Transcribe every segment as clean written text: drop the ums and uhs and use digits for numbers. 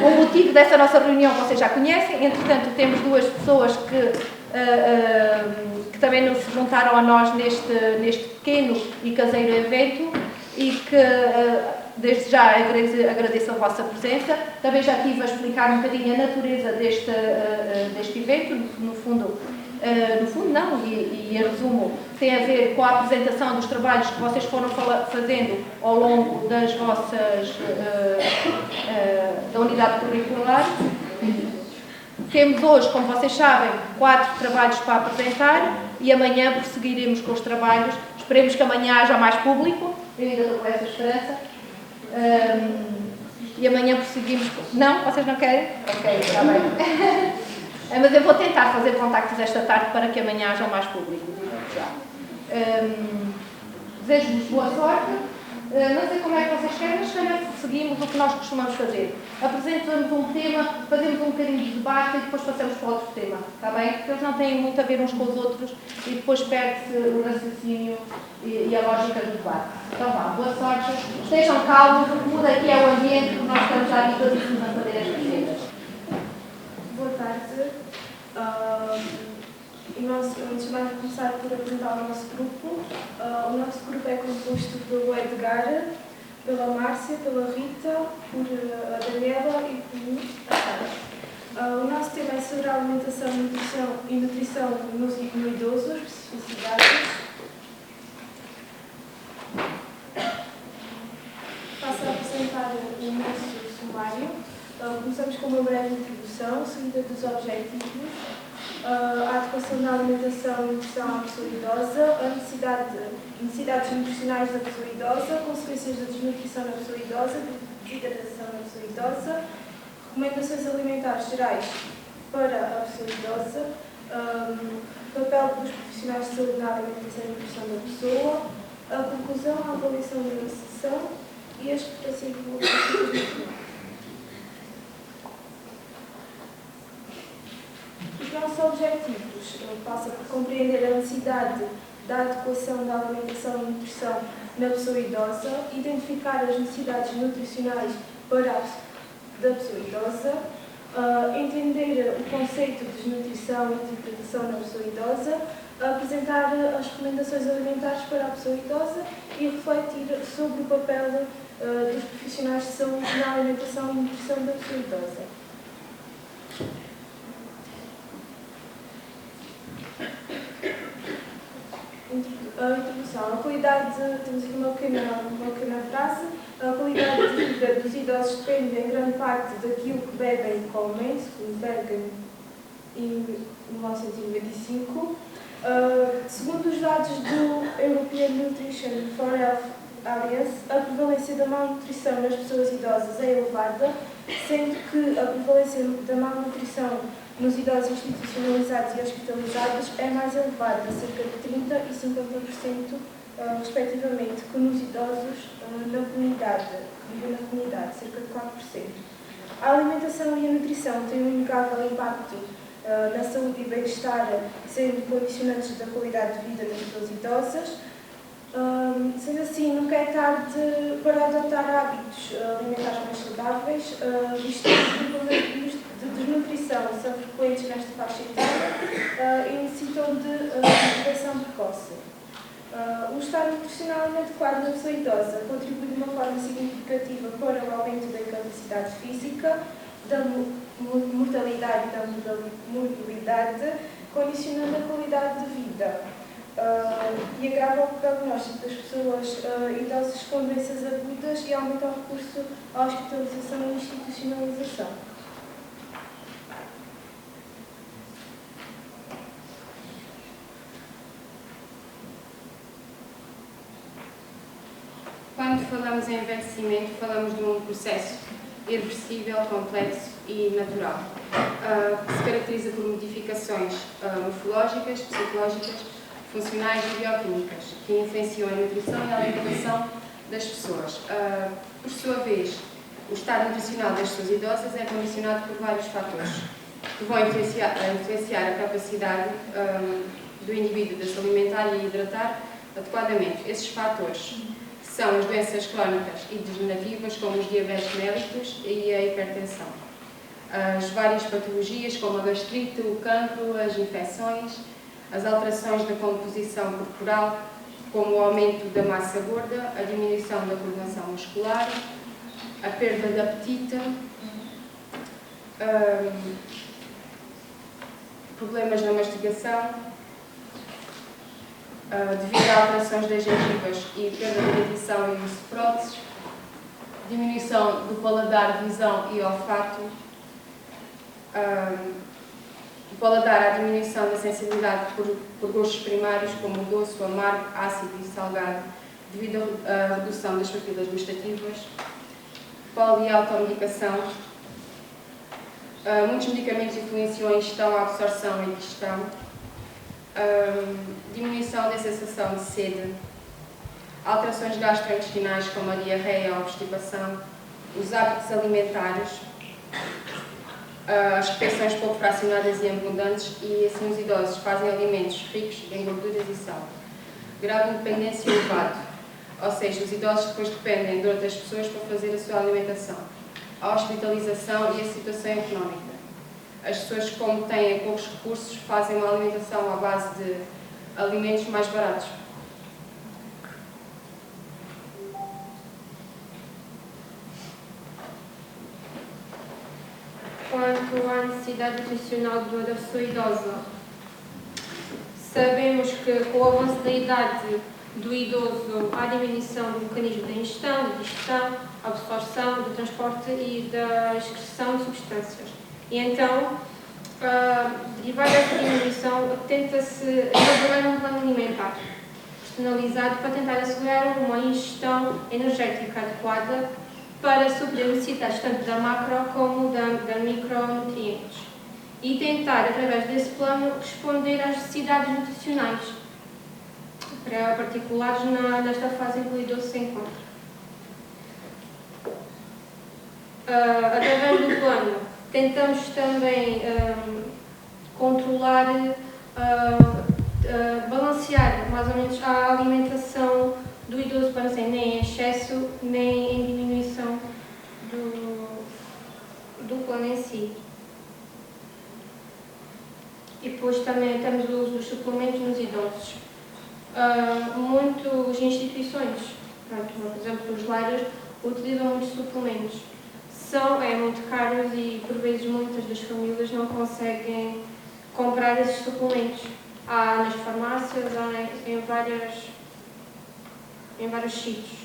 O motivo dessa nossa reunião vocês já conhecem, entretanto temos duas pessoas que também nos juntaram a nós neste pequeno e caseiro evento e que desde já agradeço a vossa presença. Também já estive a explicar um bocadinho a natureza deste evento, no fundo não, e em resumo, tem a ver com a apresentação dos trabalhos que vocês foram fazendo ao longo das vossas, da unidade curricular. Temos hoje, como vocês sabem, 4 trabalhos para apresentar e amanhã prosseguiremos com os trabalhos. Esperemos que amanhã haja mais público, eu ainda estou com essa esperança. E amanhã prosseguimos. Não? Vocês não querem? Ok, está bem. Mas eu vou tentar fazer contactos esta tarde para que amanhã haja mais público. Desejo-vos boa sorte. Não sei como é que vocês querem, mas se calhar seguimos o que nós costumamos fazer. Apresentamos um tema, fazemos um bocadinho de debate e depois passamos para outro tema. Está bem? Porque eles não têm muito a ver uns com os outros e depois perde-se o raciocínio e a lógica do debate. Então vá, boa sorte. Estejam calmos, o que muda aqui é o ambiente, porque nós estamos já habituadíssimos a fazer as receitas. Boa tarde. E nós, antes de mais, vamos começar por apresentar o nosso grupo. O nosso grupo é composto pelo Edgar, pela Márcia, pela Rita, por a Daniela e por mim, a Sara. O nosso tema é sobre a alimentação e nutrição no idoso, especificidades. Passo a apresentar o nosso sumário. Começamos com uma breve introdução, seguida dos objetivos, a adequação da alimentação e nutrição à pessoa idosa, necessidades nutricionais da pessoa idosa, consequências da desnutrição na pessoa idosa, desidratação na pessoa idosa, recomendações alimentares gerais para a pessoa idosa, papel dos profissionais de saúde na alimentação e nutrição da pessoa, a conclusão, a avaliação da sessão e as referências bibliográficas. Os nossos objetivos passam por compreender a necessidade da adequação da alimentação e nutrição na pessoa idosa, identificar as necessidades nutricionais da pessoa idosa, entender o conceito de desnutrição e desidratação na pessoa idosa, apresentar as recomendações alimentares para a pessoa idosa e refletir sobre o papel dos profissionais de saúde na alimentação e nutrição da pessoa idosa. A introdução. A qualidade temos aqui uma pequena frase. A qualidade de vida dos idosos depende em grande parte daquilo que bebem e comem, segundo Bergen, em 1995. Segundo os dados do European Nutrition for Health Alliance, a prevalência da malnutrição nas pessoas idosas é elevada, sendo que a prevalência da malnutrição nos idosos institucionalizados e hospitalizados é mais elevada, cerca de 30% e 50%, respectivamente, que nos idosos na comunidade, que vivem na comunidade, cerca de 4%. A alimentação e a nutrição têm um inegável impacto na saúde e bem-estar, sendo condicionantes da qualidade de vida das pessoas idosas. Sendo assim, nunca é tarde para adotar hábitos alimentares mais saudáveis, visto que os problemas de desnutrição são frequentes nesta faixa etária e necessitam de intervenção precoce. O estado nutricional inadequado na pessoa idosa contribui de uma forma significativa para o aumento da incapacidade física, da mortalidade e da mobilidade, condicionando a qualidade de vida. E agrava o prognóstico das pessoas idosas com doenças agudas e aumenta o recurso à hospitalização e institucionalização. Quando falamos em envelhecimento, falamos de um processo irreversível, complexo e natural, que se caracteriza por modificações morfológicas, psicológicas, funcionais e bioquímicas, que influenciam a nutrição e a alimentação das pessoas. Por sua vez, o estado nutricional das pessoas idosas é condicionado por vários fatores, que vão influenciar a capacidade do indivíduo de se alimentar e hidratar adequadamente. Esses fatores são as doenças crónicas e degenerativas, como os diabetes mellitus e a hipertensão. As várias patologias, como a gastrite, o cancro, as infecções, as alterações da composição corporal, como o aumento da massa gorda, a diminuição da coordenação muscular, a perda de apetite, problemas na mastigação, devido a alterações das gengivas e perda de dentição e uso de próteses, diminuição do paladar, visão e olfato, o paladar, a diminuição da sensibilidade por gostos primários, como o doce, o amargo, ácido e salgado, devido à redução das papilas gustativas, poli e automedicação. Muitos medicamentos influenciam a ingestão, a absorção e a digestão. Diminuição da sensação de sede, alterações gastrointestinais como a diarreia ou a obstipação, os hábitos alimentares, as refeições pouco fracionadas e abundantes, e assim os idosos fazem alimentos ricos em gorduras e sal. Grau de dependência elevado, ou seja, os idosos depois dependem de outras pessoas para fazer a sua alimentação. A hospitalização e a situação económica. As pessoas, como têm poucos recursos, fazem uma alimentação à base de alimentos mais baratos. Quanto à necessidade nutricional da pessoa idosa, sabemos que com o avanço da idade do idoso há diminuição do mecanismo da ingestão, da digestão, absorção, do transporte e da excreção de substâncias. E então, derivada dessa diminuição, tenta-se elaborar um plano alimentar personalizado para tentar assegurar uma ingestão energética adequada para suprir necessidades tanto da macro como da micronutrientes e tentar, através desse plano, responder às necessidades nutricionais para particulares nesta fase em que o idoso se encontra. Através do plano, tentamos também controlar, balancear mais ou menos a alimentação do idoso para não ser nem em excesso nem em diminuição do plano em si. E depois também temos o uso dos suplementos nos idosos. Muitas instituições, por exemplo, os lares, utilizam muitos suplementos. É muito caros e, por vezes, muitas das famílias não conseguem comprar esses suplementos. Há nas farmácias, há em vários sítios.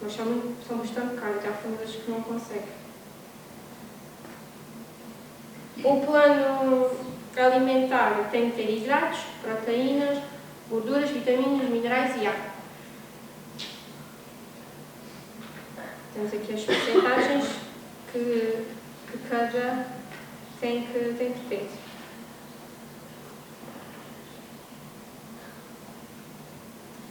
Mas são bastante caros, há famílias que não conseguem. O plano alimentar tem que ter hidratos, proteínas, gorduras, vitaminas, minerais e água. Temos aqui as porcentagens que cada tem que ter.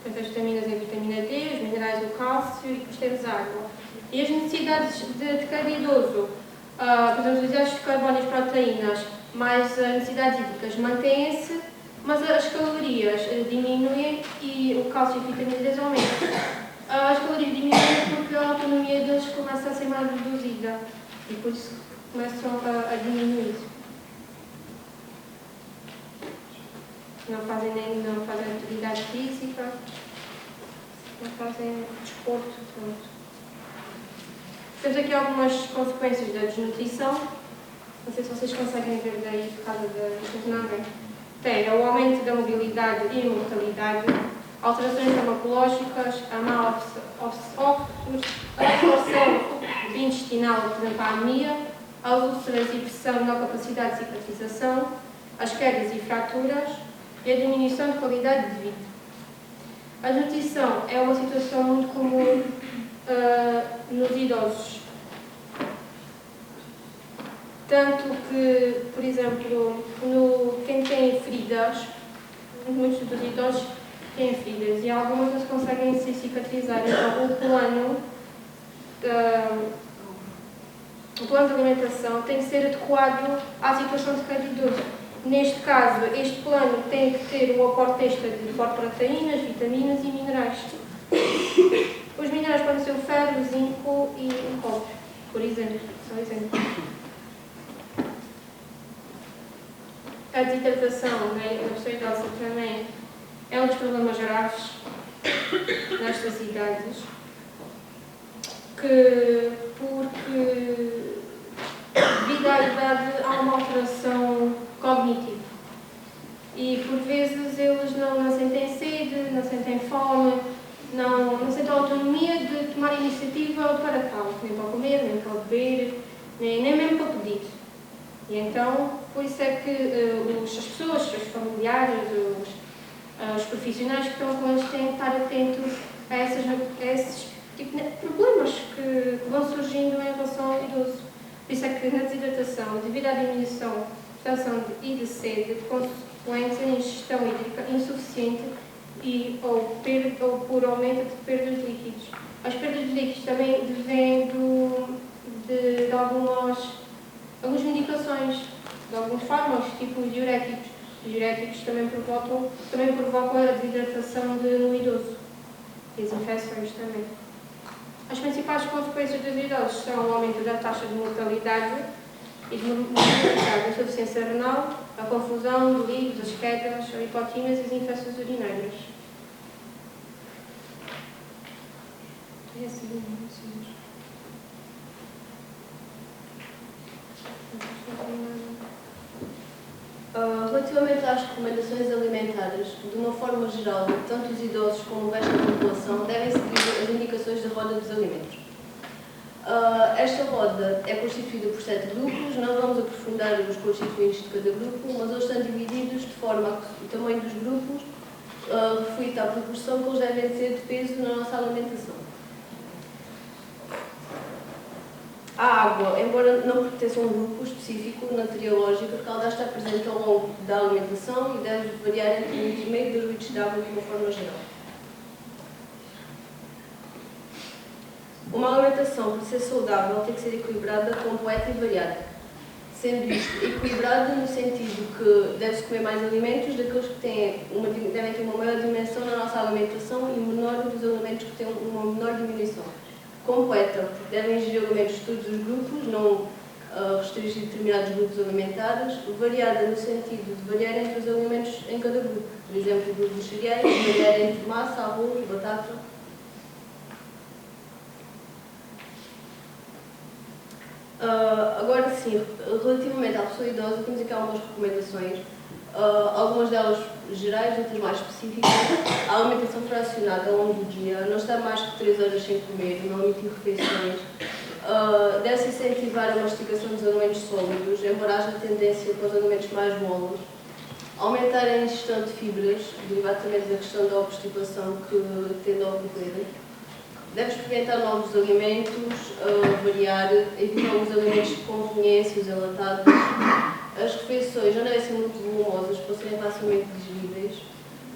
Portanto, as vitaminas é a vitamina D, os minerais o cálcio e depois temos a água. E as necessidades de cada idoso, por exemplo, os hidratos de carbono e as proteínas, mais as necessidades hídricas mantêm-se, mas as calorias diminuem e o cálcio e a vitamina D aumentam. As calorias diminuem porque a autonomia deles começa a ser mais reduzida e por isso começam a diminuir. Não fazem atividade física, não fazem desporto. Temos aqui algumas consequências da desnutrição. Não sei se vocês conseguem ver daí por causa das naves. Tem o aumento da mobilidade e mortalidade, alterações farmacológicas, a má absorção intestinal, por exemplo, a anemia, as úlceras e pressão na capacidade de cicatrização, as quedas e fraturas e a diminuição de qualidade de vida. A desnutrição é uma situação muito comum nos idosos. Tanto que, por exemplo, quem tem feridas, muitos dos idosos têm feridas e algumas não se conseguem se cicatrizar. Então, o plano de alimentação tem que ser adequado à situação de cada idoso. Neste caso, este plano tem que ter um aporte extra de proteínas, vitaminas e minerais. Os minerais podem ser o ferro, o zinco e o cobre, por exemplo. Só exemplo. A desidratação na pessoa idosa também é um dos problemas graves nestas idades, porque devido à idade há uma alteração cognitiva e por vezes eles não sentem sede, não sentem fome, não sentem a autonomia de tomar iniciativa para tal, nem para comer, nem para beber, nem mesmo para pedir. E então, por isso é que as pessoas, os seus familiares, os profissionais que estão com eles têm que estar atentos a esses tipos de problemas que vão surgindo em relação ao idoso. Por isso é que na desidratação, devido à diminuição de tensão e de sede, de consequência, ingestão hídrica insuficiente ou por aumento de perdas de líquidos. As perdas de líquidos também vêm de algumas medicações, de alguns fármacos, tipo os diuréticos. Os diuréticos também provocam a desidratação no idoso e as infecções também. As principais consequências dos idosos são o aumento da taxa de mortalidade e de mortalidade, insuficiência renal, a confusão, delírios, as quedas, as hipotinas e as infecções urinárias. Relativamente às recomendações alimentares, de uma forma geral, tanto os idosos como o resto da população devem seguir as indicações da roda dos alimentos. Esta roda é constituída por 7 grupos, não vamos aprofundar os constituintes de cada grupo, mas eles estão divididos de forma a que o tamanho dos grupos reflita a proporção que eles devem ter de peso na nossa alimentação. A água, embora não pertença a um grupo específico na teoria lógica, porque ela está presente ao longo da alimentação e deve variar entre 1,5 litro e 2 litros de água de uma forma geral. Uma alimentação, para ser saudável, tem que ser equilibrada, completa e variada. Sendo isto equilibrada no sentido que deve-se comer mais alimentos daqueles que devem ter uma maior dimensão na nossa alimentação e menor dos alimentos que têm uma menor diminuição. Completa, porque devem ingerir alimentos de todos os grupos, não restringir determinados grupos alimentares. Variada no sentido de variar entre os alimentos em cada grupo. Por exemplo, o grupo dos cereais, variar entre massa, arroz, batata. Agora sim, relativamente à pessoa idosa, temos aqui algumas recomendações. Algumas delas gerais, outras mais específicas. A alimentação fracionada ao longo do dia, não estar mais que 3 horas sem comer, não omitir refeições. Deve-se incentivar a mastigação dos alimentos sólidos, embora haja tendência para os alimentos mais moles. Aumentar a ingestão de fibras, derivado também da questão da obstipação que tende a ocorrer. Deve experimentar novos alimentos, variar, evitar os alimentos de conveniência, os enlatados. As refeições não devem ser muito volumosas para serem facilmente digeríveis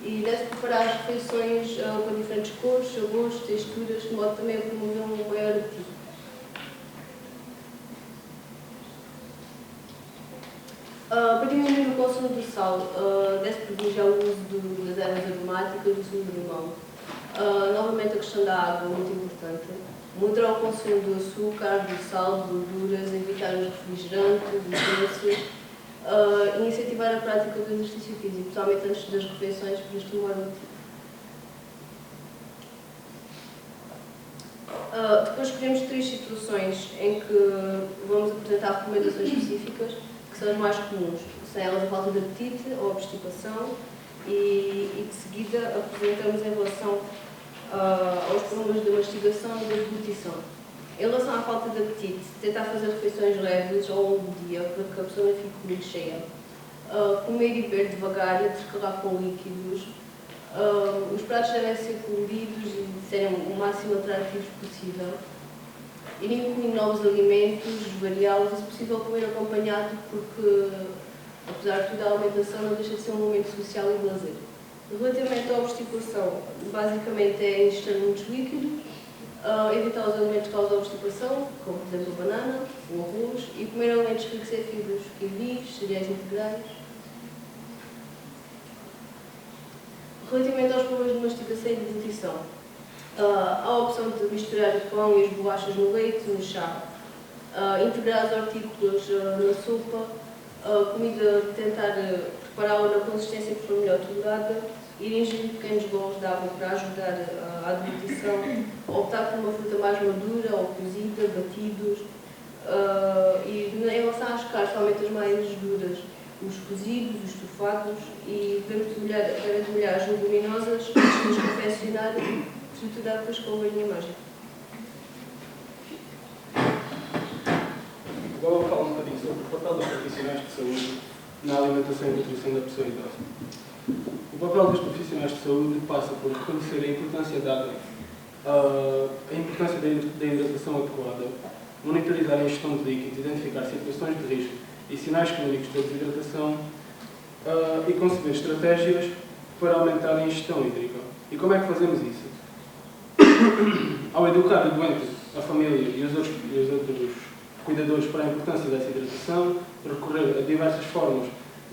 e deve-se preparar as refeições com diferentes cores, sabores, texturas, de modo também a promover um maior apetite. Para diminuir o consumo de sal, deve-se privilegiar o uso das ervas aromáticas do sumo de limão. Novamente a questão da água, muito importante. Moderar o consumo do açúcar, do sal, de gorduras, evitar os refrigerantes, os doces. Incentivar a prática do exercício físico, principalmente antes das refeições, para estimular o apetite. Depois escolhemos 3 situações em que vamos apresentar recomendações específicas, que são as mais comuns. São elas a falta de apetite ou obstipação e de seguida apresentamos em relação aos problemas da mastigação e da deglutição. Em relação à falta de apetite, tentar fazer refeições leves ao longo do dia para que a pessoa não fique muito cheia. Comer e beber devagar e intercalar com líquidos. Os pratos devem ser coloridos e serem o máximo atrativos possível. Ir incluindo novos alimentos, variá-los, e se possível comer acompanhado, porque, apesar de tudo, a alimentação não deixa de ser um momento social e de lazer. Relativamente à obstipação, basicamente é ingerir muitos líquidos, evitar os alimentos que causam obstipação, como por exemplo a banana, o arroz, e comer alimentos ricos em fibras, kiwis, cereais integrais. Relativamente aos problemas de mastigação e de deglutição, Há a opção de misturar o pão e as bolachas no leite, no chá. Integrar as hortícolas na sopa. Comida, tentar prepará-la na consistência que for melhor tolerada. Ir ingerir pequenos golos de água para ajudar à deglutição. Optar por uma fruta mais madura ou cozida, batidos. E em relação às carnes, somente as mais duras, os cozidos, os estofados, e devemos demolhar as leguminosas antes de as confeccionar, triturar depois com a varinha mágica. Agora vou falar um bocadinho sobre o papel dos profissionais de saúde na alimentação e nutrição da pessoa idosa. O papel dos profissionais de saúde passa por reconhecer a importância dada, a importância da hidratação adequada, monitorizar a ingestão de líquidos, identificar situações de risco e sinais clínicos de desidratação e conceber estratégias para aumentar a ingestão hídrica. E como é que fazemos isso? Ao educar o doente, a família e os outros cuidadores para a importância dessa hidratação, recorrer a diversas formas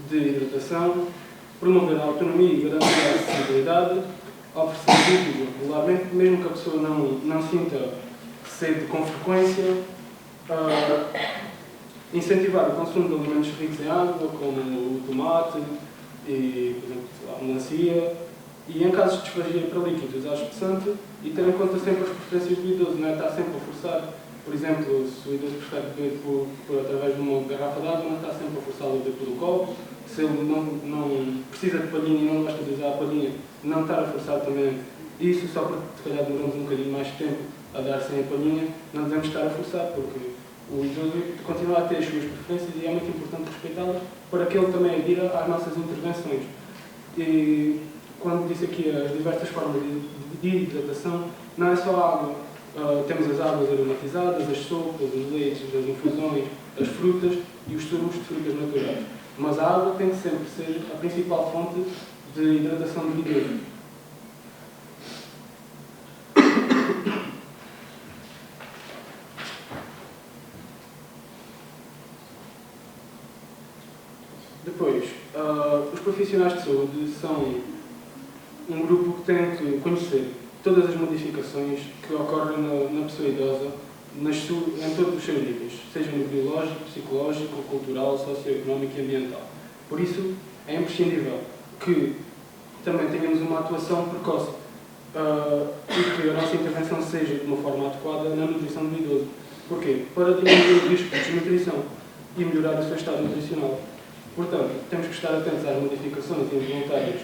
de hidratação, promover a autonomia e garantir a acessibilidade, oferecer líquidos regularmente, mesmo que a pessoa não sinta sede com frequência, incentivar o consumo de alimentos ricos em água, como o tomate e, por exemplo, a melancia, e em casos de disfagia para líquidos, usar espessante e ter em conta sempre as preferências do idoso, não é estar sempre a forçar. Por exemplo, se o idoso prefere beber por através de uma garrafa de água, não está sempre a forçá-lo a beber pelo copo. Se ele não precisa de palhinha e não gosta de usar a palhinha, não estar a forçar também isso, só porque se calhar demoramos um bocadinho mais de tempo a dar sem a palhinha, não devemos estar a forçar, porque o idoso continua a ter as suas preferências e é muito importante respeitá-las para que ele também adira às nossas intervenções. E quando disse aqui as diversas formas de hidratação, não é só a água. Temos as águas aromatizadas, as sopas, os leites, as infusões, as frutas e os sumos de frutas naturais. Mas a água tem que sempre ser a principal fonte de hidratação do idoso. Depois, os profissionais de saúde são um grupo que tem que conhecer todas as modificações que ocorrem na pessoa idosa em todos os seus níveis, seja no biológico, psicológico, cultural, socioeconómico e ambiental. Por isso, é imprescindível que também tenhamos uma atuação precoce e que a nossa intervenção seja de uma forma adequada na nutrição do idoso. Porquê? Para diminuir o risco de desnutrição e melhorar o seu estado nutricional. Portanto, temos que estar atentos às modificações involuntárias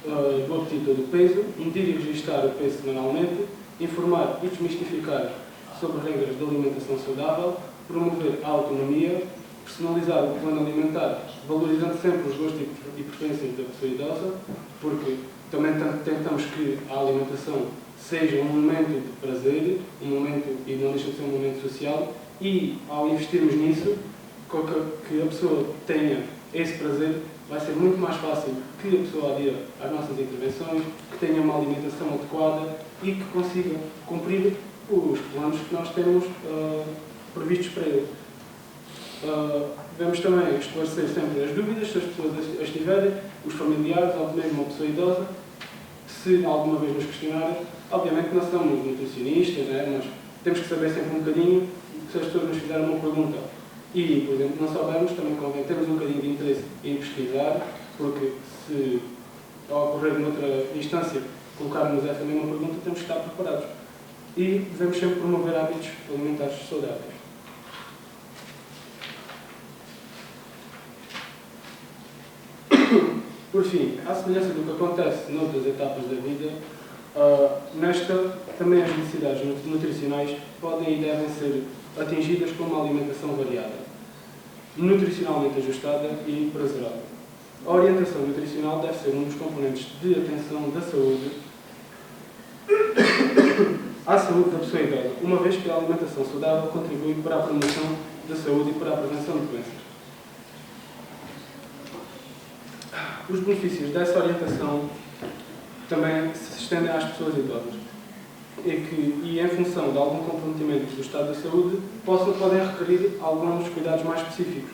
do apetite ou do peso, medir e registar o peso semanalmente, informar e desmistificar sobre regras de alimentação saudável, promover a autonomia, personalizar o plano alimentar, valorizando sempre os gostos e preferências da pessoa idosa, porque também tentamos que a alimentação seja um momento de prazer, um momento, e não deixa de ser um momento social, e ao investirmos nisso, que a pessoa tenha esse prazer, vai ser muito mais fácil que a pessoa adira às nossas intervenções, que tenha uma alimentação adequada e que consiga cumprir os planos que nós temos previstos para ele. Devemos também esclarecer sempre as dúvidas, se as pessoas as tiverem, os familiares, ou mesmo uma pessoa idosa, se alguma vez nos questionarem. Obviamente não somos nutricionistas, né? Mas temos que saber sempre um bocadinho, se as pessoas nos fizerem uma pergunta e, por exemplo, não soubermos, também convém termos um bocadinho de interesse em pesquisar, porque se ao ocorrer noutra instância colocarmos essa mesma pergunta, temos que estar preparados. E devemos sempre promover hábitos alimentares saudáveis. Por fim, à semelhança do que acontece noutras etapas da vida, nesta também as necessidades nutricionais podem e devem ser atingidas com uma alimentação variada, nutricionalmente ajustada e prazerosa. A orientação nutricional deve ser um dos componentes de atenção da saúde à saúde da pessoa idosa, uma vez que a alimentação saudável contribui para a promoção da saúde e para a prevenção de doenças. Os benefícios dessa orientação também se estendem às pessoas idosas e em função de algum comprometimento do estado da saúde, podem requerir alguns cuidados mais específicos.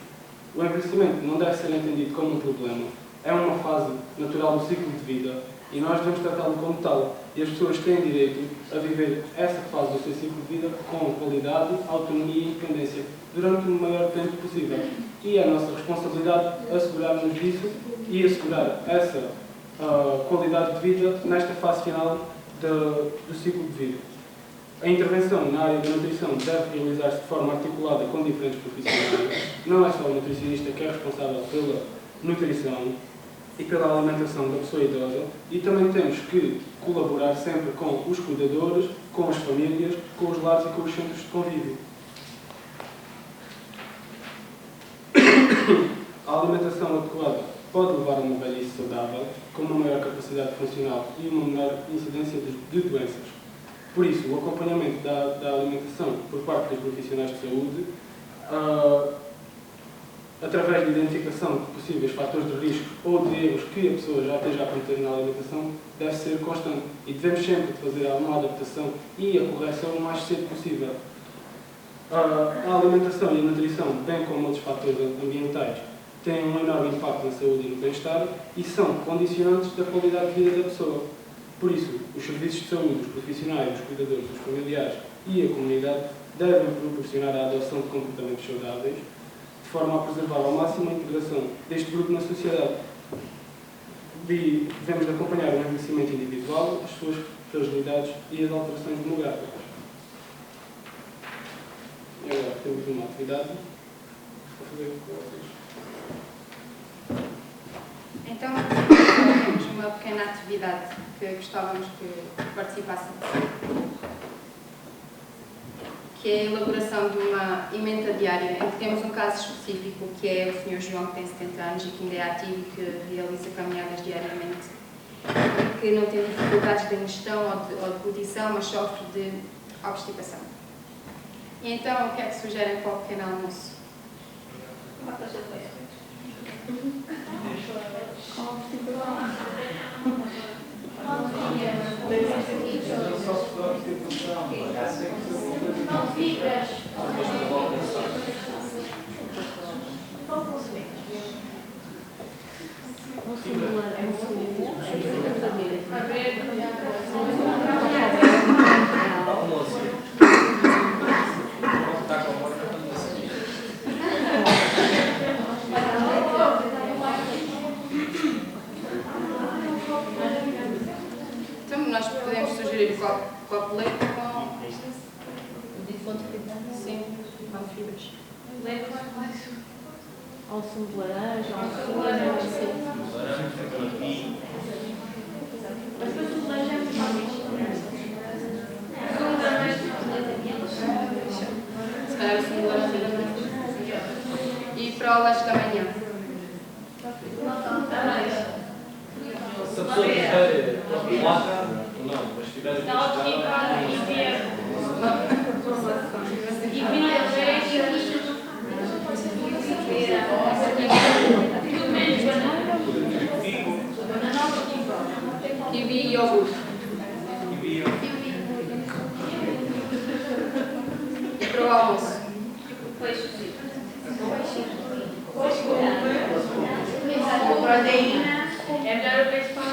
O envelhecimento não deve ser entendido como um problema. É uma fase natural do ciclo de vida e nós devemos tratá-lo como tal. E as pessoas têm direito a viver essa fase do seu ciclo de vida com qualidade, autonomia e independência durante o maior tempo possível. E é a nossa responsabilidade assegurarmos disso e assegurar essa qualidade de vida nesta fase final do ciclo de vida. A intervenção na área da nutrição deve realizar-se de forma articulada com diferentes profissionais. Não é só o nutricionista que é responsável pela nutrição e pela alimentação da pessoa idosa, e também temos que colaborar sempre com os cuidadores, com as famílias, com os lares e com os centros de convívio. A alimentação adequada pode levar a uma velhice saudável, com uma maior capacidade funcional e uma menor incidência de doenças. Por isso, o acompanhamento da alimentação por parte dos profissionais de saúde, através da identificação de possíveis fatores de risco ou de erros que a pessoa já esteja a cometer na alimentação, deve ser constante e devemos sempre fazer uma adaptação e a correção o mais cedo possível. A alimentação e a nutrição, bem como outros fatores ambientais, têm um enorme impacto na saúde e no bem-estar e são condicionantes da qualidade de vida da pessoa. Por isso, os serviços de saúde, os profissionais, os cuidadores, os familiares e a comunidade devem proporcionar a adoção de comportamentos saudáveis, de forma a preservar ao máximo a integração deste grupo na sociedade. Devemos acompanhar o envelhecimento individual, as suas fragilidades e as alterações demográficas. E agora temos uma atividade para fazer com vocês. Então, temos uma pequena atividade que gostávamos que participassem, que é a elaboração de uma emenda diária, em que temos um caso específico, que é o Sr. João, que tem 70 anos e que ainda é ativo e que realiza caminhadas diariamente, e que não tem dificuldades de ingestão ou de deglutição, mas sofre de obstipação. E então, o que é que sugerem para o pequeno almoço? Então, nós podemos sugerir copo de leite com... Sim, com fibras. Ou sumo de laranja, ou sumo de laranja. Mas depois o de laranja é muito mais. Se calhar o sumo de laranja da manhã. E para o lanche da manhã? Se a pessoa tiver bolacha, não, mas se tiver Kiwi e iogurte. E para o almoço? Proteína. É melhor o peixe para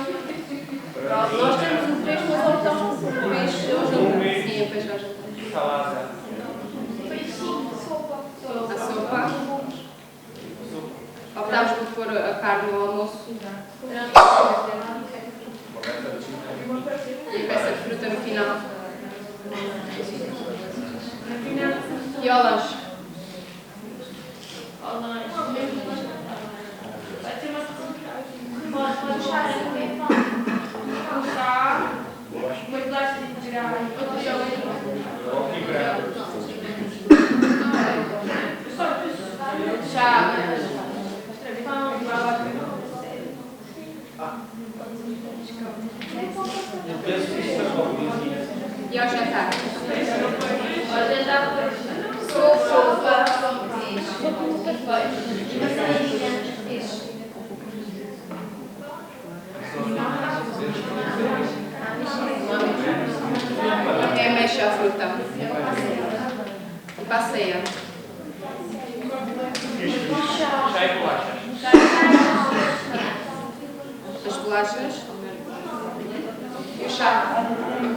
Nós temos um peixe, mas optamos por peixe ao jantar. Sim, o peixe ao jantar. salada. A sopa. Optámos por pôr a carne no almoço. E a peça de fruta no final. E ao lanche? Vai ter uma puxar a comer pão. Puxar. Depois lá se tirar. Já. Pão, E ao jantar? ao jantar sopa, É mexa a fruta. E passeia. Chá e bolacha. As bolachas? fechar.